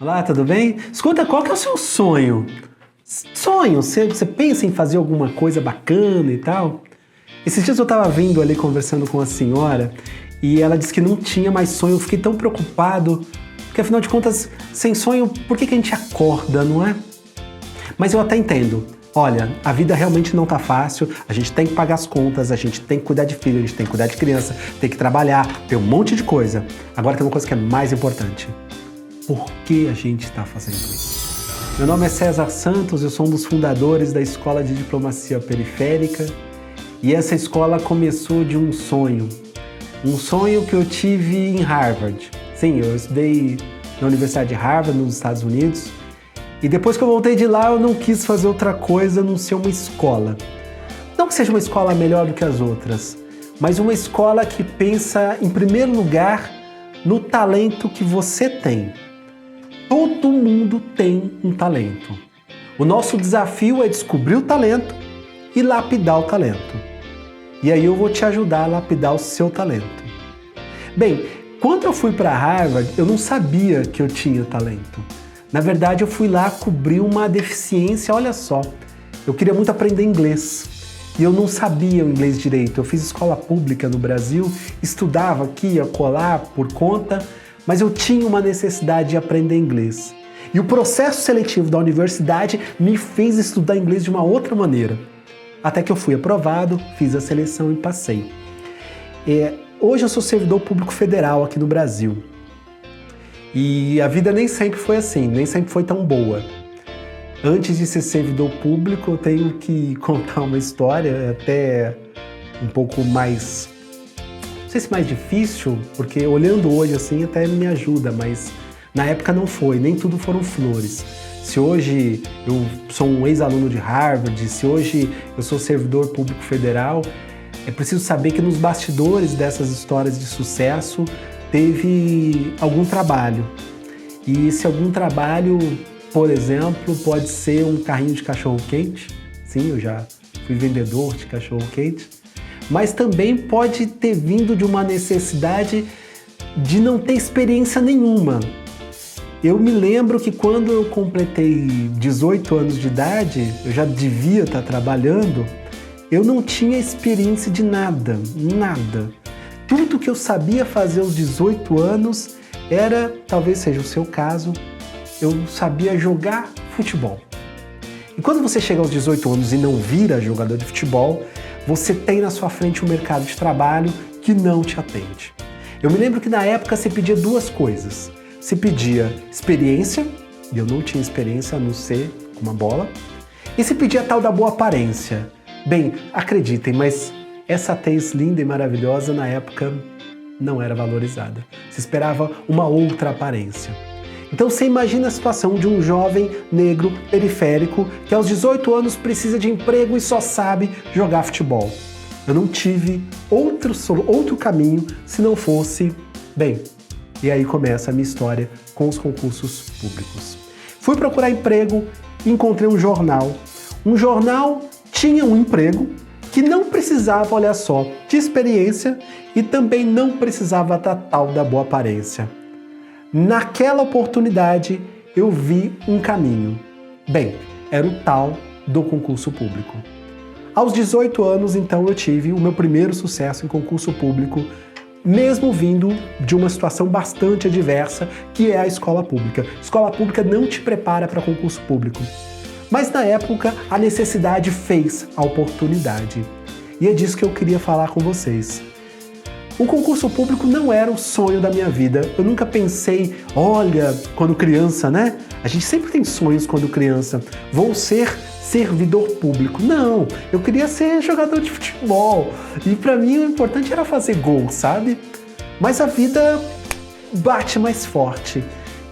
Olá, tudo bem? Escuta, qual que é o seu sonho? Sonho, você pensa em fazer alguma coisa bacana e tal? Esses dias eu tava vindo ali conversando com a senhora e ela disse que não tinha mais sonho. Eu fiquei tão preocupado, porque afinal de contas, sem sonho, por que a gente acorda, não é? Mas eu até entendo. Olha, a vida realmente não tá fácil, a gente tem que pagar as contas, a gente tem que cuidar de filho, a gente tem que cuidar de criança, tem que trabalhar, tem um monte de coisa. Agora tem uma coisa que é mais importante. Por que a gente está fazendo isso? Meu nome é César Santos, eu sou um dos fundadores da Escola de Diplomacia Periférica e essa escola começou de um sonho que eu tive em Harvard. Sim, eu estudei na Universidade de Harvard, nos Estados Unidos, e depois que eu voltei de lá eu não quis fazer outra coisa a não ser uma escola. Não que seja uma escola melhor do que as outras, mas uma escola que pensa, em primeiro lugar, no talento que você tem. Todo mundo tem um talento. O nosso desafio é descobrir o talento e lapidar o talento. E aí eu vou te ajudar a lapidar o seu talento. Bem, quando eu fui para Harvard, eu não sabia que eu tinha talento. Na verdade, eu fui lá cobrir uma deficiência, olha só. Eu queria muito aprender inglês e eu não sabia o inglês direito. Eu fiz escola pública no Brasil, estudava aqui, acolá, por conta, mas eu tinha uma necessidade de aprender inglês. E o processo seletivo da universidade me fez estudar inglês de uma outra maneira. Até que eu fui aprovado, fiz a seleção e passei. Hoje eu sou servidor público federal aqui no Brasil. E a vida nem sempre foi assim, nem sempre foi tão boa. Antes de ser servidor público, eu tenho que contar uma história até um pouco mais... Não sei se mais difícil, porque olhando hoje assim até me ajuda, mas na época não foi, nem tudo foram flores. Se hoje eu sou um ex-aluno de Harvard, se hoje eu sou servidor público federal, é preciso saber que nos bastidores dessas histórias de sucesso teve algum trabalho. E esse algum trabalho, por exemplo, pode ser um carrinho de cachorro-quente. Sim, eu já fui vendedor de cachorro-quente. Mas também pode ter vindo de uma necessidade de não ter experiência nenhuma. Eu me lembro que quando eu completei 18 anos de idade, eu já devia estar trabalhando, eu não tinha experiência de nada. Tudo que eu sabia fazer aos 18 anos era, talvez seja o seu caso, eu sabia jogar futebol. E quando você chega aos 18 anos e não vira jogador de futebol, você tem na sua frente um mercado de trabalho que não te atende. Eu me lembro que na época você pedia duas coisas. Você pedia experiência, e eu não tinha experiência a não ser com uma bola, e você pedia a tal da boa aparência. Bem, acreditem, mas essa tez linda e maravilhosa na época não era valorizada. Se esperava uma outra aparência. Então você imagina a situação de um jovem negro periférico que aos 18 anos precisa de emprego e só sabe jogar futebol. Eu não tive outro caminho se não fosse, bem, e aí começa a minha história com os concursos públicos. Fui procurar emprego e encontrei um jornal. Um jornal tinha um emprego que não precisava, olha só, de experiência e também não precisava da tal da boa aparência. Naquela oportunidade, eu vi um caminho. Bem, era o tal do concurso público. Aos 18 anos, então, eu tive o meu primeiro sucesso em concurso público, mesmo vindo de uma situação bastante adversa, que é a escola pública. Escola pública não te prepara para concurso público. Mas na época, a necessidade fez a oportunidade. E é disso que eu queria falar com vocês. O concurso público não era o sonho da minha vida. Eu nunca pensei, olha, quando criança, né? A gente sempre tem sonhos quando criança. Vou ser servidor público. Não, eu queria ser jogador de futebol. E pra mim o importante era fazer gol, sabe? Mas a vida bate mais forte.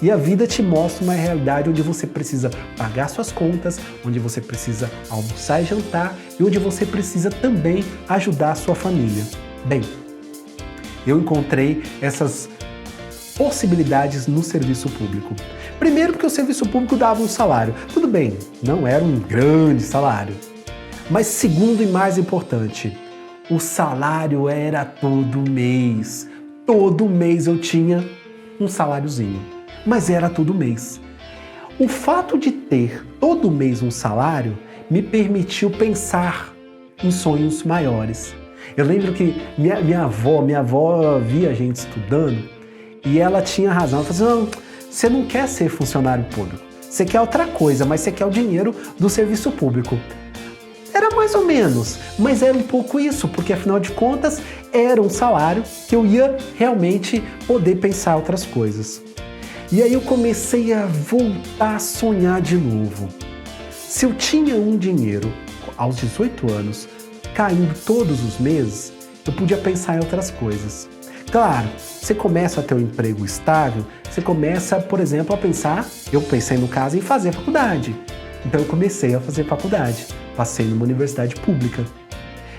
E a vida te mostra uma realidade onde você precisa pagar suas contas, onde você precisa almoçar e jantar e onde você precisa também ajudar a sua família. Bem, eu encontrei essas possibilidades no serviço público. Primeiro porque o serviço público dava um salário. Tudo bem, não era um grande salário. Mas segundo e mais importante, o salário era todo mês. Todo mês eu tinha um saláriozinho. mas era todo mês. O fato de ter todo mês um salário me permitiu pensar em sonhos maiores. Eu lembro que minha avó via a gente estudando e ela tinha razão. Ela falou assim, não, você não quer ser funcionário público, você quer outra coisa, mas você quer o dinheiro do serviço público. Era mais ou menos, mas era um pouco isso, porque afinal de contas era um salário que eu ia realmente poder pensar outras coisas. E aí eu comecei a voltar a sonhar de novo. Se eu tinha um dinheiro aos 18 anos caindo todos os meses, eu podia pensar em outras coisas. Claro, você começa a ter um emprego estável, você começa, por exemplo, a pensar, eu pensei no caso em fazer faculdade. Então eu comecei a fazer faculdade, passei numa universidade pública.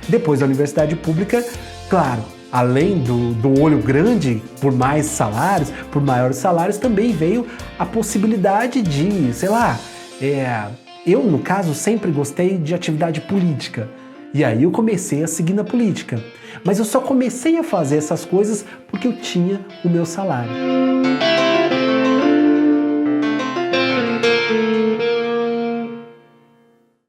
Depois da universidade pública, claro, além do olho grande por mais salários, por maiores salários, também veio a possibilidade de, sei lá, eu no caso sempre gostei de atividade política. E aí eu comecei a seguir na política. Mas eu só comecei a fazer essas coisas porque eu tinha o meu salário.